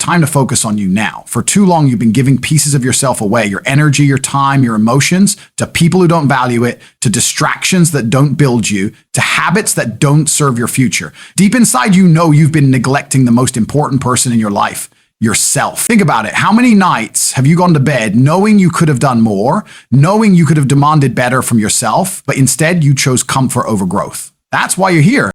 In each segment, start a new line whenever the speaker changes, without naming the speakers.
time to focus on you now. For too long, you've been giving pieces of yourself away, your energy, your time, your emotions, to people who don't value it, to distractions that don't build you, to habits that don't serve your future. Deep inside, you know you've been neglecting the most important person in your life, yourself. Think about it. How many nights have you gone to bed knowing you could have done more, knowing you could have demanded better from yourself, but instead you chose comfort over growth? That's why you're here.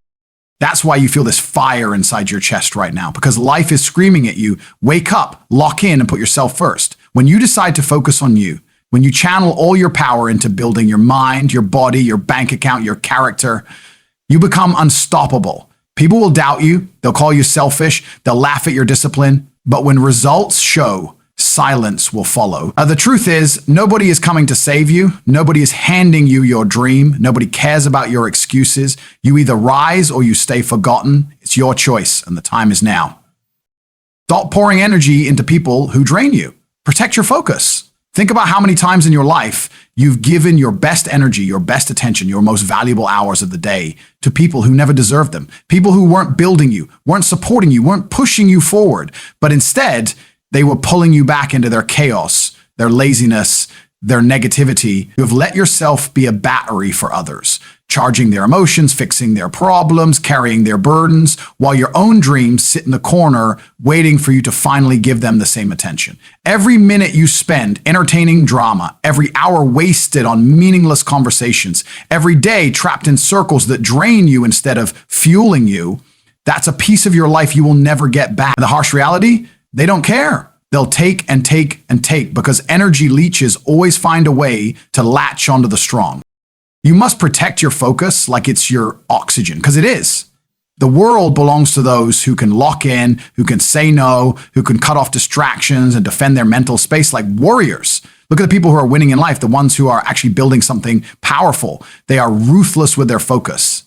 That's why you feel this fire inside your chest right now, because life is screaming at you, wake up, lock in, and put yourself first. When you decide to focus on you, when you channel all your power into building your mind, your body, your bank account, your character, you become unstoppable. People will doubt you, they'll call you selfish, they'll laugh at your discipline, but when results show, silence will follow. The truth is, nobody is coming to save you. Nobody is handing you your dream. Nobody cares about your excuses. You either rise or you stay forgotten. It's your choice, and the time is now. Stop pouring energy into people who drain you. Protect your focus. Think about how many times in your life you've given your best energy, your best attention, your most valuable hours of the day to people who never deserved them, people who weren't building you, weren't supporting you, weren't pushing you forward, but instead, they were pulling you back into their chaos, their laziness, their negativity. You have let yourself be a battery for others, charging their emotions, fixing their problems, carrying their burdens, while your own dreams sit in the corner waiting for you to finally give them the same attention. Every minute you spend entertaining drama, every hour wasted on meaningless conversations, every day trapped in circles that drain you instead of fueling you, that's a piece of your life you will never get back. The harsh reality? They don't care. They'll take and take and take, because energy leeches always find a way to latch onto the strong. You must protect your focus like it's your oxygen, because it is. The world belongs to those who can lock in, who can say no, who can cut off distractions and defend their mental space like warriors. Look at the people who are winning in life, the ones who are actually building something powerful. They are ruthless with their focus.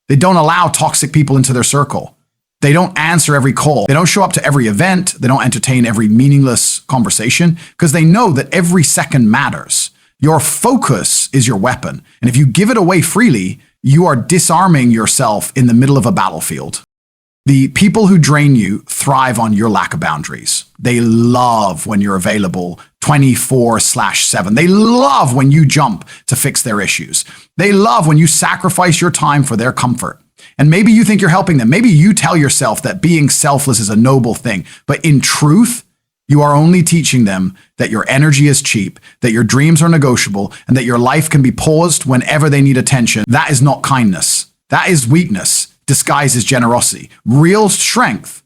They don't allow toxic people into their circle. They don't answer every call. They don't show up to every event. They don't entertain every meaningless conversation, because they know that every second matters. Your focus is your weapon. And if you give it away freely, you are disarming yourself in the middle of a battlefield. The people who drain you thrive on your lack of boundaries. They love when you're available 24/7. They love when you jump to fix their issues. They love when you sacrifice your time for their comfort. And maybe you think you're helping them. Maybe you tell yourself that being selfless is a noble thing. But in truth, you are only teaching them that your energy is cheap, that your dreams are negotiable, and that your life can be paused whenever they need attention. That is not kindness. That is weakness disguised as generosity. Real strength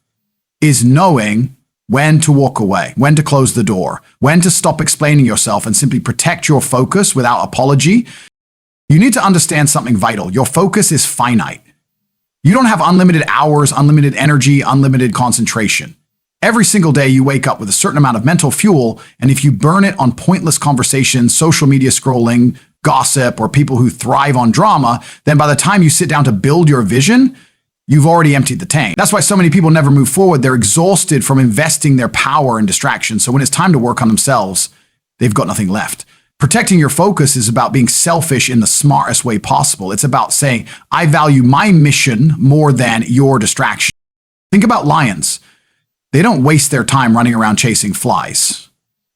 is knowing when to walk away, when to close the door, when to stop explaining yourself and simply protect your focus without apology. You need to understand something vital. Your focus is finite. You don't have unlimited hours, unlimited energy, unlimited concentration. Every single day you wake up with a certain amount of mental fuel, and if you burn it on pointless conversations, social media scrolling, gossip, or people who thrive on drama, then by the time you sit down to build your vision, you've already emptied the tank. That's why so many people never move forward. They're exhausted from investing their power in distraction. So when it's time to work on themselves, they've got nothing left. Protecting your focus is about being selfish in the smartest way possible. It's about saying, I value my mission more than your distraction. Think about lions. They don't waste their time running around chasing flies.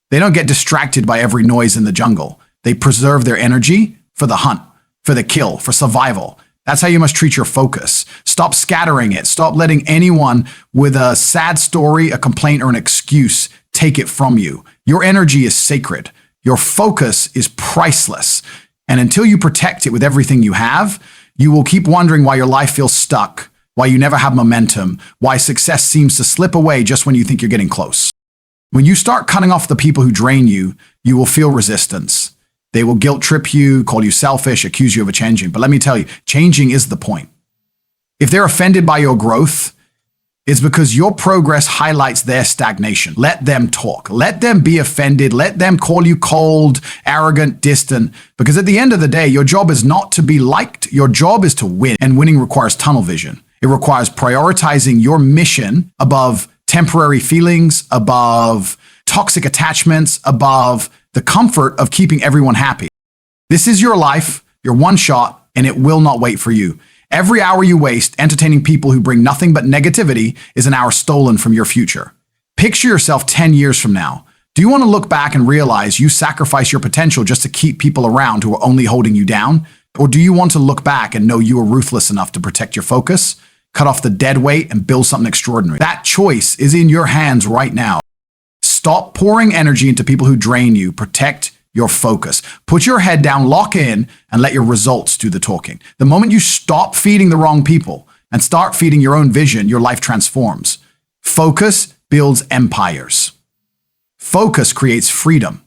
They don't get distracted by every noise in the jungle. They preserve their energy for the hunt, for the kill, for survival. That's how you must treat your focus. Stop scattering it. Stop letting anyone with a sad story, a complaint, or an excuse take it from you. Your energy is sacred. Your focus is priceless. And until you protect it with everything you have, you will keep wondering why your life feels stuck, why you never have momentum, why success seems to slip away just when you think you're getting close. When you start cutting off the people who drain you, you will feel resistance. They will guilt trip you, call you selfish, accuse you of changing. But let me tell you, changing is the point. If they're offended by your growth, it's because your progress highlights their stagnation. Let them talk. Let them be offended. Let them call you cold, arrogant, distant. Because at the end of the day, your job is not to be liked. Your job is to win. And winning requires tunnel vision. It requires prioritizing your mission above temporary feelings, above toxic attachments, above the comfort of keeping everyone happy. This is your life, your one shot, and it will not wait for you. Every hour you waste entertaining people who bring nothing but negativity is an hour stolen from your future. Picture yourself 10 years from now. Do you want to look back and realize you sacrificed your potential just to keep people around who are only holding you down? Or do you want to look back and know you were ruthless enough to protect your focus, cut off the dead weight, and build something extraordinary? That choice is in your hands right now. Stop pouring energy into people who drain you. Protect your focus. Put your head down, lock in, and let your results do the talking. The moment you stop feeding the wrong people and start feeding your own vision, your life transforms. Focus builds empires. Focus creates freedom.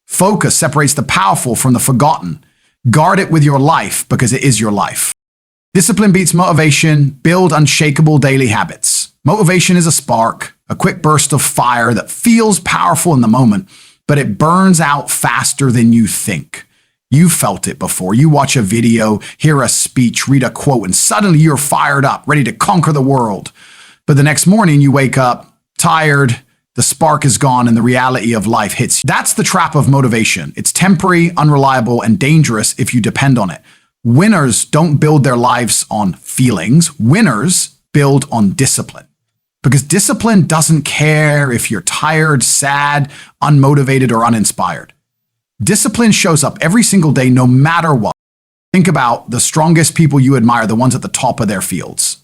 Focus separates the powerful from the forgotten. Guard it with your life because it is your life. Discipline beats motivation. Build unshakable daily habits. Motivation is a spark, a quick burst of fire that feels powerful in the moment, but it burns out faster than you think. You've felt it before. You watch a video, hear a speech, read a quote, and suddenly you're fired up, ready to conquer the world. But the next morning you wake up tired, the spark is gone, and the reality of life hits you. That's the trap of motivation. It's temporary, unreliable, and dangerous if you depend on it. Winners don't build their lives on feelings. Winners build on discipline. Because discipline doesn't care if you're tired, sad, unmotivated, or uninspired. Discipline shows up every single day, no matter what. Think about the strongest people you admire, the ones at the top of their fields.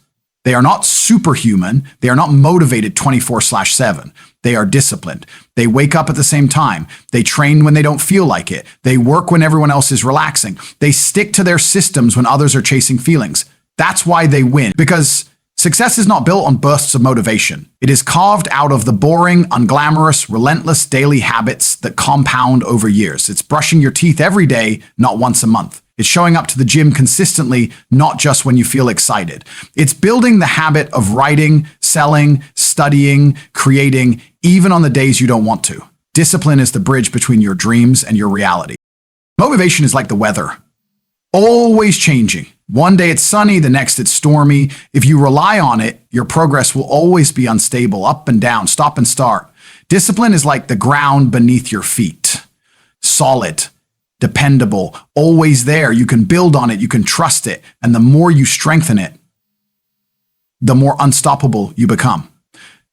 They are not superhuman. They are not motivated 24/7. They are disciplined. They wake up at the same time. They train when they don't feel like it. They work when everyone else is relaxing. They stick to their systems when others are chasing feelings. That's why they win. Because success is not built on bursts of motivation. It is carved out of the boring, unglamorous, relentless daily habits that compound over years. It's brushing your teeth every day, not once a month. It's showing up to the gym consistently, not just when you feel excited. It's building the habit of writing, selling, studying, creating, even on the days you don't want to. Discipline is the bridge between your dreams and your reality. Motivation is like the weather, always changing. One day it's sunny, the next it's stormy. If you rely on it, your progress will always be unstable, up and down, stop and start. Discipline is like the ground beneath your feet. Solid, dependable, always there. You can build on it, you can trust it, and the more you strengthen it, the more unstoppable you become.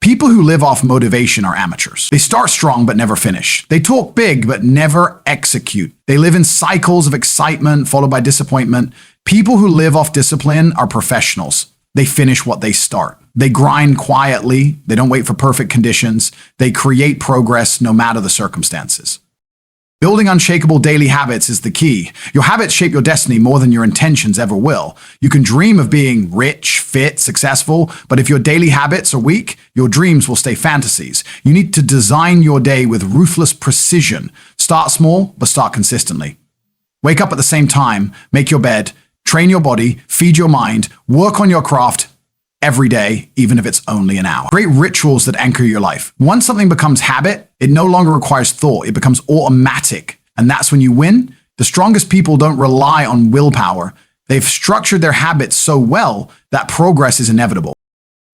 People who live off motivation are amateurs. They start strong but never finish. They talk big but never execute. They live in cycles of excitement followed by disappointment. People who live off discipline are professionals. They finish what they start. They grind quietly. They don't wait for perfect conditions. They create progress no matter the circumstances. Building unshakable daily habits is the key. Your habits shape your destiny more than your intentions ever will. You can dream of being rich, fit, successful, but if your daily habits are weak, your dreams will stay fantasies. You need to design your day with ruthless precision. Start small, but start consistently. Wake up at the same time, make your bed, train your body, feed your mind, work on your craft every day, even if it's only an hour. Create rituals that anchor your life. Once something becomes habit, it no longer requires thought. It becomes automatic. And that's when you win. The strongest people don't rely on willpower. They've structured their habits so well that progress is inevitable.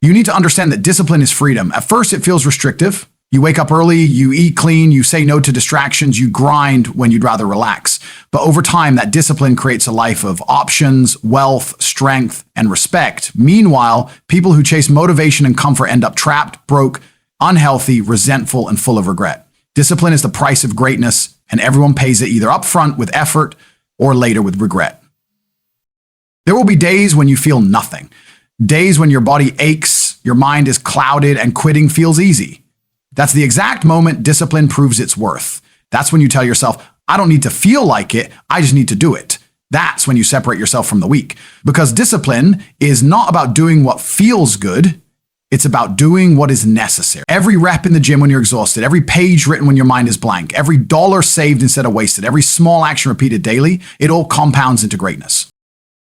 You need to understand that discipline is freedom. At first, it feels restrictive. You wake up early, you eat clean, you say no to distractions, you grind when you'd rather relax. But over time, that discipline creates a life of options, wealth, strength, and respect. Meanwhile, people who chase motivation and comfort end up trapped, broke, unhealthy, resentful, and full of regret. Discipline is the price of greatness, and everyone pays it either upfront with effort or later with regret. There will be days when you feel nothing. Days when your body aches, your mind is clouded, and quitting feels easy. That's the exact moment discipline proves its worth. That's when you tell yourself, I don't need to feel like it, I just need to do it. That's when you separate yourself from the weak. Because discipline is not about doing what feels good, it's about doing what is necessary. Every rep in the gym when you're exhausted, every page written when your mind is blank, every dollar saved instead of wasted, every small action repeated daily, it all compounds into greatness.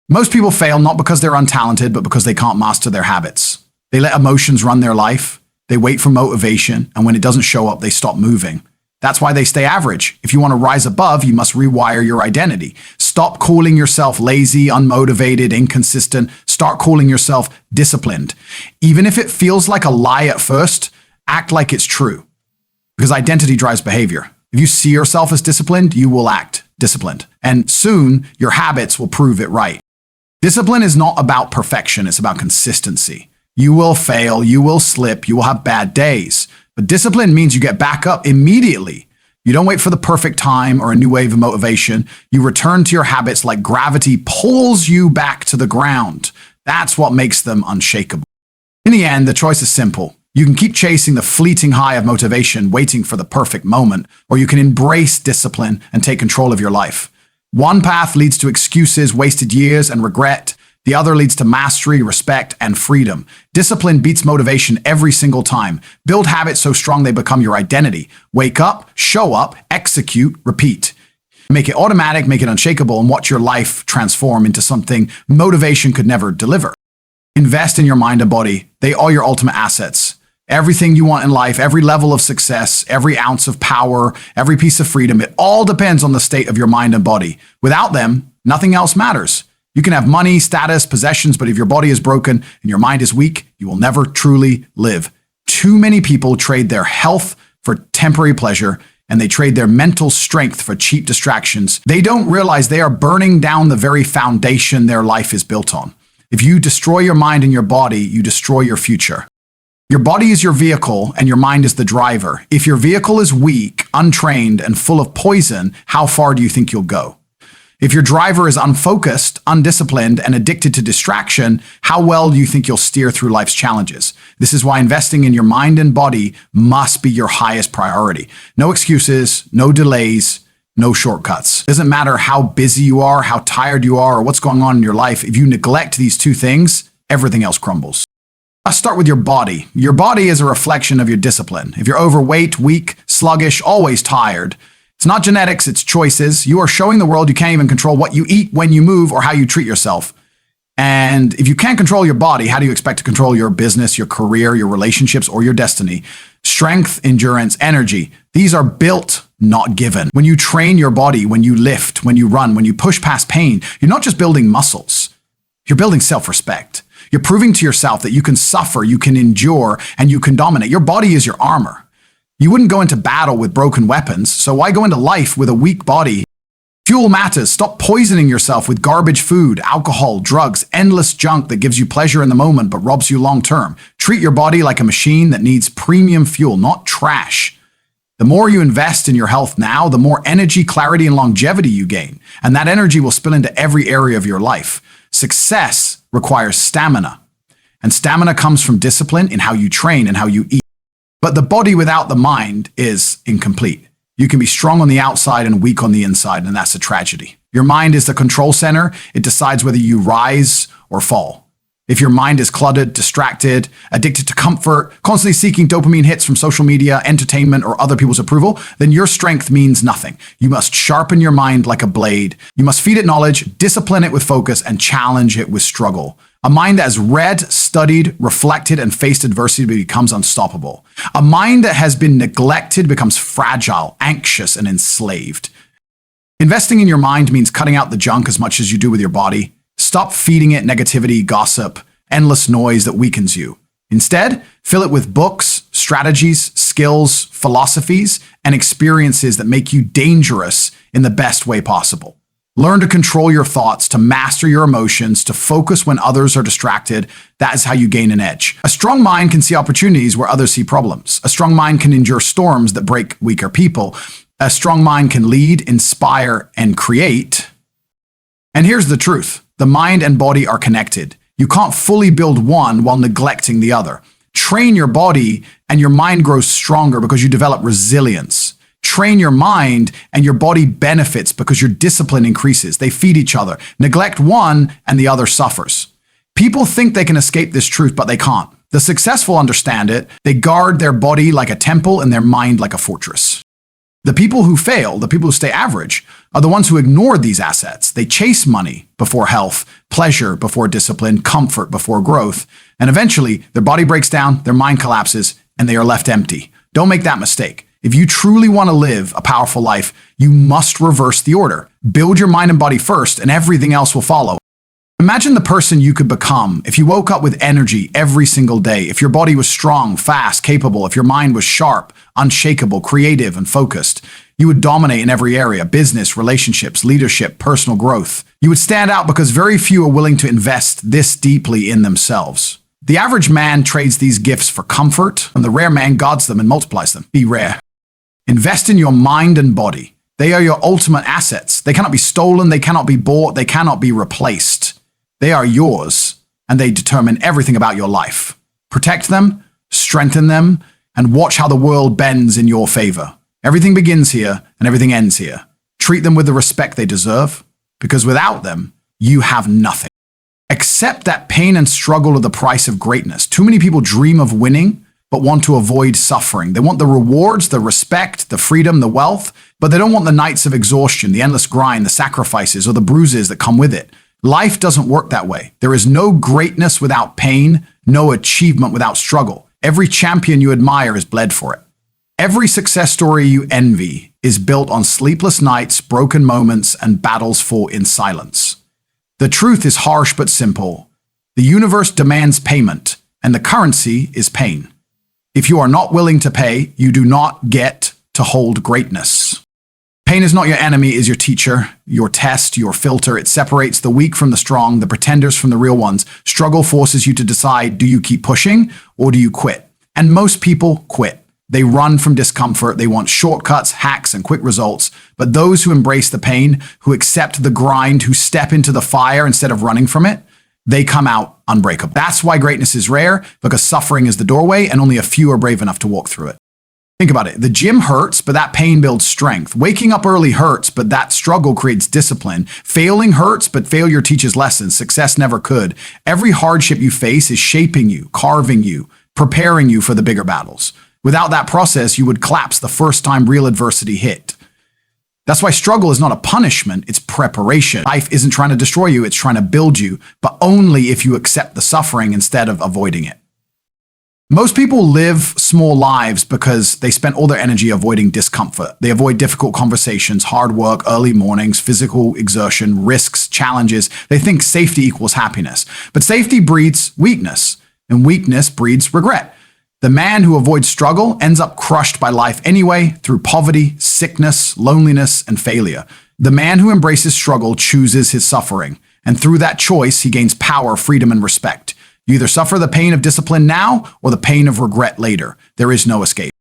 Most people fail not because they're untalented, but because they can't master their habits. They let emotions run their life. They wait for motivation, and when it doesn't show up, they stop moving. That's why they stay average. If you want to rise above, you must rewire your identity. Stop calling yourself lazy, unmotivated, inconsistent. Start calling yourself disciplined. Even if it feels like a lie at first, act like it's true. Because identity drives behavior. If you see yourself as disciplined, you will act disciplined. And soon, your habits will prove it right. Discipline is not about perfection, it's about consistency. You will fail, you will slip, you will have bad days. But discipline means you get back up immediately. You don't wait for the perfect time or a new wave of motivation. You return to your habits like gravity pulls you back to the ground. That's what makes them unshakable. In the end, the choice is simple. You can keep chasing the fleeting high of motivation, waiting for the perfect moment, or you can embrace discipline and take control of your life. One path leads to excuses, wasted years, and regret. The other leads to mastery, respect, and freedom. Discipline beats motivation every single time. Build habits so strong they become your identity. Wake up, show up, execute, repeat. Make it automatic, make it unshakable, and watch your life transform into something motivation could never deliver. Invest in your mind and body. They are your ultimate assets. Everything you want in life, every level of success, every ounce of power, every piece of freedom, it all depends on the state of your mind and body. Without them, nothing else matters. You can have money, status, possessions, but if your body is broken and your mind is weak, you will never truly live. Too many people trade their health for temporary pleasure, and they trade their mental strength for cheap distractions. They don't realize they are burning down the very foundation their life is built on. If you destroy your mind and your body, you destroy your future. Your body is your vehicle and your mind is the driver. If your vehicle is weak, untrained, and full of poison, how far do you think you'll go? If your driver is unfocused, undisciplined, and addicted to distraction, how well do you think you'll steer through life's challenges? This is why investing in your mind and body must be your highest priority. No excuses, no delays, no shortcuts. It doesn't matter how busy you are, how tired you are, or what's going on in your life. If you neglect these two things, everything else crumbles. Let's start with your body. Your body is a reflection of your discipline. If you're overweight, weak, sluggish, always tired, it's not genetics, it's choices. You are showing the world you can't even control what you eat, when you move, or how you treat yourself. And if you can't control your body, how do you expect to control your business, your career, your relationships, or your destiny? Strength, endurance, energy, these are built, not given. When you train your body, when you lift, when you run, when you push past pain, you're not just building muscles, you're building self-respect. You're proving to yourself that you can suffer, you can endure, and you can dominate. Your body is your armor. You wouldn't go into battle with broken weapons, so why go into life with a weak body? Fuel matters. Stop poisoning yourself with garbage food, alcohol, drugs, endless junk that gives you pleasure in the moment but robs you long term. Treat your body like a machine that needs premium fuel, not trash. The more you invest in your health now, the more energy, clarity, and longevity you gain. And that energy will spill into every area of your life. Success requires stamina. And stamina comes from discipline in how you train and how you eat. But the body without the mind is incomplete. You can be strong on the outside and weak on the inside, and that's a tragedy. Your mind is the control center. It decides whether you rise or fall. If your mind is cluttered, distracted, addicted to comfort, constantly seeking dopamine hits from social media, entertainment, or other people's approval, then your strength means nothing. You must sharpen your mind like a blade. You must feed it knowledge, discipline it with focus, and challenge it with struggle. A mind that has read, studied, reflected, and faced adversity becomes unstoppable. A mind that has been neglected becomes fragile, anxious, and enslaved. Investing in your mind means cutting out the junk as much as you do with your body. Stop feeding it negativity, gossip, endless noise that weakens you. Instead, fill it with books, strategies, skills, philosophies, and experiences that make you dangerous in the best way possible. Learn to control your thoughts, to master your emotions, to focus when others are distracted. That is how you gain an edge. A strong mind can see opportunities where others see problems. A strong mind can endure storms that break weaker people. A strong mind can lead, inspire, and create. And here's the truth. The mind and body are connected. You can't fully build one while neglecting the other. Train your body and your mind grows stronger because you develop resilience. Train your mind and your body benefits because your discipline increases. They feed each other. Neglect one and the other suffers. People think they can escape this truth, but they can't. The successful understand it. They guard their body like a temple and their mind like a fortress. The people who fail, the people who stay average, are the ones who ignore these assets. They chase money before health, pleasure before discipline, comfort before growth, and eventually their body breaks down, their mind collapses, and they are left empty. Don't make that mistake. If you truly want to live a powerful life, you must reverse the order. Build your mind and body first, and everything else will follow. Imagine the person you could become if you woke up with energy every single day, if your body was strong, fast, capable, if your mind was sharp, unshakable, creative, and focused. You would dominate in every area: business, relationships, leadership, personal growth. You would stand out because very few are willing to invest this deeply in themselves. The average man trades these gifts for comfort, and the rare man guards them and multiplies them. Be rare. Invest in your mind and body. They are your ultimate assets. They cannot be stolen, they cannot be bought, they cannot be replaced. They are yours, and they determine everything about your life. Protect them, strengthen them, and watch how the world bends in your favor. Everything begins here, and everything ends here. Treat them with the respect they deserve, because without them, you have nothing. Accept that pain and struggle are the price of greatness. Too many people dream of winning, but want to avoid suffering. They want the rewards, the respect, the freedom, the wealth, but they don't want the nights of exhaustion, the endless grind, the sacrifices, or the bruises that come with it. Life doesn't work that way. There is no greatness without pain, no achievement without struggle. Every champion you admire has bled for it. Every success story you envy is built on sleepless nights, broken moments, and battles fought in silence. The truth is harsh but simple. The universe demands payment, and the currency is pain. If you are not willing to pay, you do not get to hold greatness. Pain is not your enemy, it is your teacher, your test, your filter. It separates the weak from the strong, the pretenders from the real ones. Struggle forces you to decide, do you keep pushing or do you quit? And most people quit. They run from discomfort. They want shortcuts, hacks, and quick results. But those who embrace the pain, who accept the grind, who step into the fire instead of running from it, they come out unbreakable. That's why greatness is rare, because suffering is the doorway and only a few are brave enough to walk through it. Think about it. The gym hurts, but that pain builds strength. Waking up early hurts, but that struggle creates discipline. Failing hurts, but failure teaches lessons. Success never could. Every hardship you face is shaping you, carving you, preparing you for the bigger battles. Without that process, you would collapse the first time real adversity hit. That's why struggle is not a punishment, it's preparation. Life isn't trying to destroy you, it's trying to build you, but only if you accept the suffering instead of avoiding it. Most people live small lives because they spend all their energy avoiding discomfort. They avoid difficult conversations, hard work, early mornings, physical exertion, risks, challenges. They think safety equals happiness. But safety breeds weakness, and weakness breeds regret. The man who avoids struggle ends up crushed by life anyway through poverty, sickness, loneliness, and failure. The man who embraces struggle chooses his suffering, and through that choice, he gains power, freedom, and respect. You either suffer the pain of discipline now or the pain of regret later. There is no escape.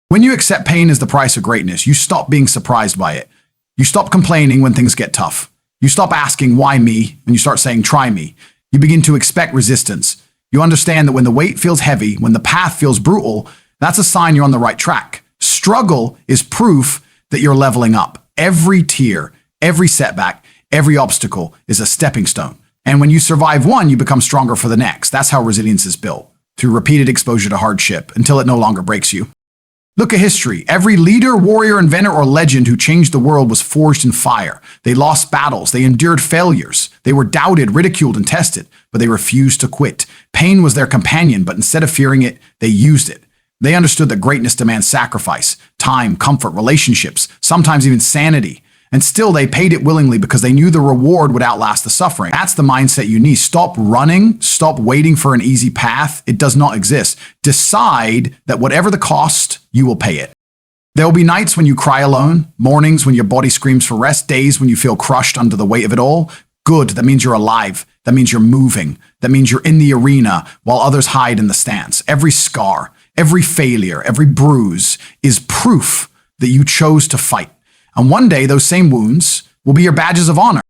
When you accept pain as the price of greatness, you stop being surprised by it. You stop complaining when things get tough. You stop asking, why me? And you start saying, try me. You begin to expect resistance. You understand that when the weight feels heavy, when the path feels brutal, that's a sign you're on the right track. Struggle is proof that you're leveling up. Every tear, every setback, every obstacle is a stepping stone. And when you survive one, you become stronger for the next. That's how resilience is built, through repeated exposure to hardship until it no longer breaks you. Look at history. Every leader, warrior, inventor, or legend who changed the world was forged in fire. They lost battles. They endured failures. They were doubted, ridiculed, and tested, but they refused to quit. Pain was their companion, but instead of fearing it, they used it. They understood that greatness demands sacrifice, time, comfort, relationships, sometimes even sanity. And still, they paid it willingly because they knew the reward would outlast the suffering. That's the mindset you need. Stop running. Stop waiting for an easy path. It does not exist. Decide that whatever the cost, you will pay it. There will be nights when you cry alone, mornings when your body screams for rest, days when you feel crushed under the weight of it all. Good. That means you're alive. That means you're moving. That means you're in the arena while others hide in the stands. Every scar, every failure, every bruise is proof that you chose to fight. And one day, those same wounds will be your badges of honor.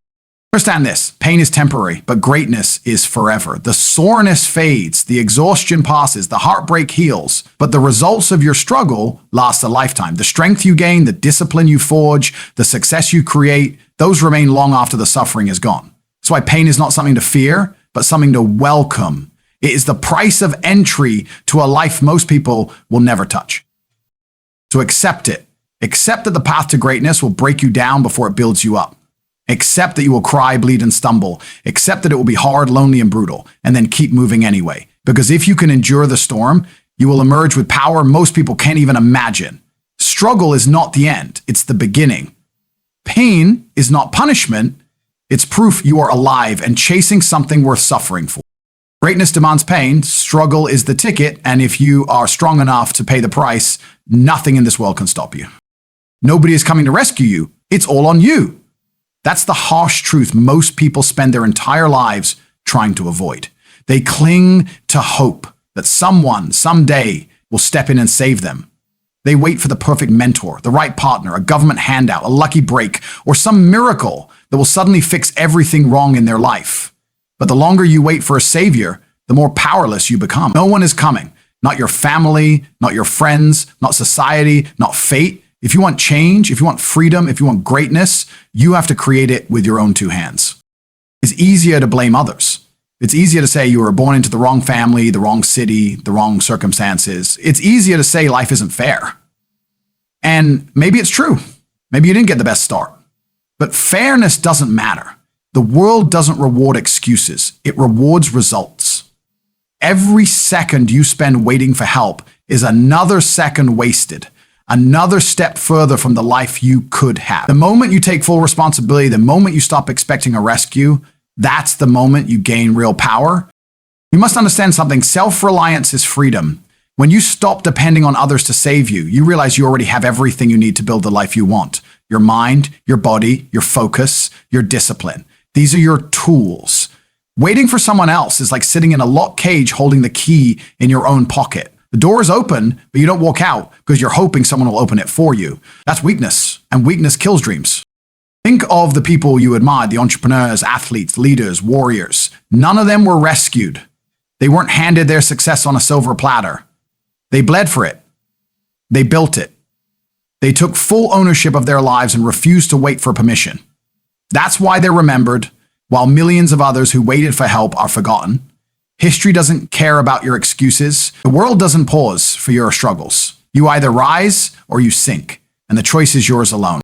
Understand this, pain is temporary, but greatness is forever. The soreness fades, the exhaustion passes, the heartbreak heals, but the results of your struggle last a lifetime. The strength you gain, the discipline you forge, the success you create, those remain long after the suffering is gone. That's why pain is not something to fear, but something to welcome. It is the price of entry to a life most people will never touch. So accept it. Accept that the path to greatness will break you down before it builds you up. Accept that you will cry, bleed, and stumble. Accept that it will be hard, lonely, and brutal, and then keep moving anyway. Because if you can endure the storm, you will emerge with power most people can't even imagine. Struggle is not the end, it's the beginning. Pain is not punishment, it's proof you are alive and chasing something worth suffering for. Greatness demands pain, struggle is the ticket, and if you are strong enough to pay the price, nothing in this world can stop you. Nobody is coming to rescue you. It's all on you. That's the harsh truth most people spend their entire lives trying to avoid. They cling to hope that someone, someday, will step in and save them. They wait for the perfect mentor, the right partner, a government handout, a lucky break, or some miracle that will suddenly fix everything wrong in their life. But the longer you wait for a savior, the more powerless you become. No one is coming. Not your family, not your friends, not society, not fate. If you want change, if you want freedom, if you want greatness, you have to create it with your own two hands. It's easier to blame others. It's easier to say you were born into the wrong family, the wrong city, the wrong circumstances. It's easier to say life isn't fair. And maybe it's true. Maybe you didn't get the best start. But fairness doesn't matter. The world doesn't reward excuses. It rewards results. Every second you spend waiting for help is another second wasted, another step further from the life you could have. The moment you take full responsibility, the moment you stop expecting a rescue, that's the moment you gain real power. You must understand something. Self-reliance is freedom. When you stop depending on others to save you, you realize you already have everything you need to build the life you want. Your mind, your body, your focus, your discipline. These are your tools. Waiting for someone else is like sitting in a locked cage holding the key in your own pocket. The door is open, but you don't walk out because you're hoping someone will open it for you. That's weakness, and weakness kills dreams. Think of the people you admired, the entrepreneurs, athletes, leaders, warriors. None of them were rescued. They weren't handed their success on a silver platter. They bled for it. They built it. They took full ownership of their lives and refused to wait for permission. That's why they're remembered, while millions of others who waited for help are forgotten. History doesn't care about your excuses. The world doesn't pause for your struggles. You either rise or you sink, and the choice is yours alone.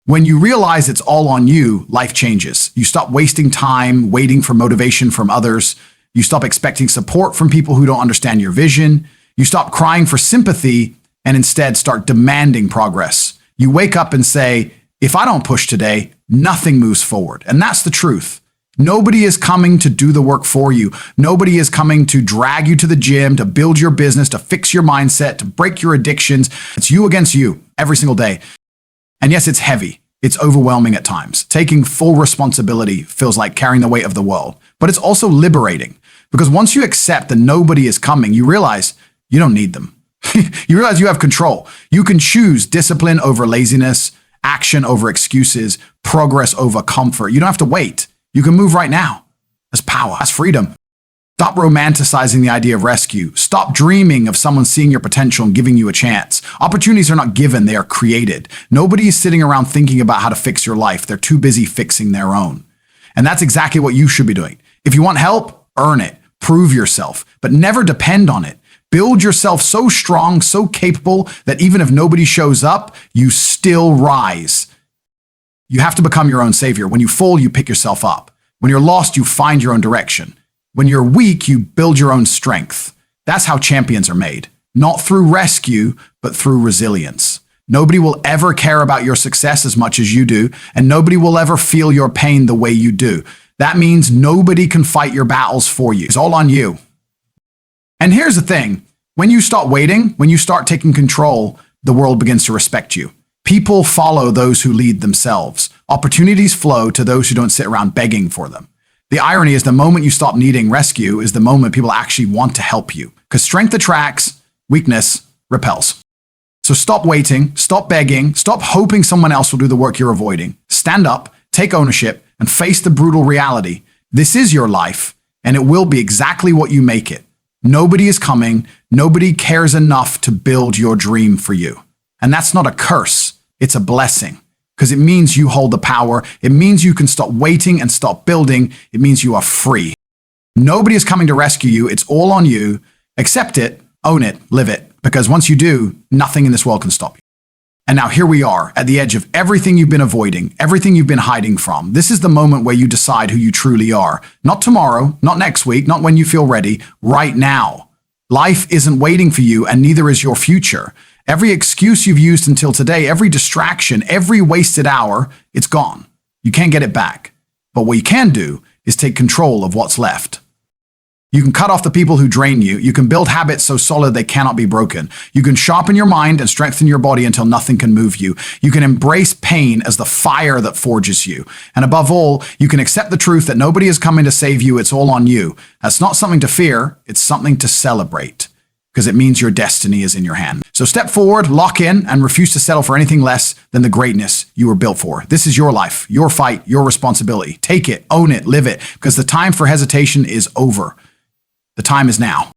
When you realize it's all on you, life changes. You stop wasting time waiting for motivation from others. You stop expecting support from people who don't understand your vision. You stop crying for sympathy and instead start demanding progress. You wake up and say, if I don't push today, nothing moves forward. And that's the truth. Nobody is coming to do the work for you. Nobody is coming to drag you to the gym, to build your business, to fix your mindset, to break your addictions. It's you against you every single day. And yes, it's heavy. It's overwhelming at times. Taking full responsibility feels like carrying the weight of the world. But it's also liberating because once you accept that nobody is coming, you realize you don't need them. You realize you have control. You can choose discipline over laziness, action over excuses, progress over comfort. You don't have to wait. You can move right now. That's power. That's freedom. Stop romanticizing the idea of rescue. Stop dreaming of someone seeing your potential and giving you a chance. Opportunities are not given, they are created. Nobody is sitting around thinking about how to fix your life. They're too busy fixing their own. And that's exactly what you should be doing. If you want help, earn it. Prove yourself, but never depend on it. Build yourself so strong, so capable that even if nobody shows up, you still rise. You have to become your own savior. When you fall, you pick yourself up. When you're lost, you find your own direction. When you're weak, you build your own strength. That's how champions are made. Not through rescue, but through resilience. Nobody will ever care about your success as much as you do, and nobody will ever feel your pain the way you do. That means nobody can fight your battles for you. It's all on you. And here's the thing. When you start waiting, when you start taking control, the world begins to respect you. People follow those who lead themselves. Opportunities flow to those who don't sit around begging for them. The irony is the moment you stop needing rescue is the moment people actually want to help you. Because strength attracts, weakness repels. So stop waiting, stop begging, stop hoping someone else will do the work you're avoiding. Stand up, take ownership, and face the brutal reality. This is your life, and it will be exactly what you make it. Nobody is coming. Nobody cares enough to build your dream for you. And that's not a curse. It's a blessing. Because it means you hold the power. It means you can stop waiting and stop building. It means you are free. Nobody is coming to rescue you. It's all on you. Accept it, own it, live it. Because once you do, nothing in this world can stop you. And now here we are at the edge of everything you've been avoiding, everything you've been hiding from. This is the moment where you decide who you truly are. Not tomorrow, not next week, not when you feel ready, right now. Life isn't waiting for you, and neither is your future. Every excuse you've used until today, every distraction, every wasted hour, it's gone. You can't get it back. But what you can do is take control of what's left. You can cut off the people who drain you. You can build habits so solid they cannot be broken. You can sharpen your mind and strengthen your body until nothing can move you. You can embrace pain as the fire that forges you. And above all, you can accept the truth that nobody is coming to save you. It's all on you. That's not something to fear. It's something to celebrate, because it means your destiny is in your hand. So step forward, lock in, and refuse to settle for anything less than the greatness you were built for. This is your life, your fight, your responsibility. Take it, own it, live it, because the time for hesitation is over. The time is now.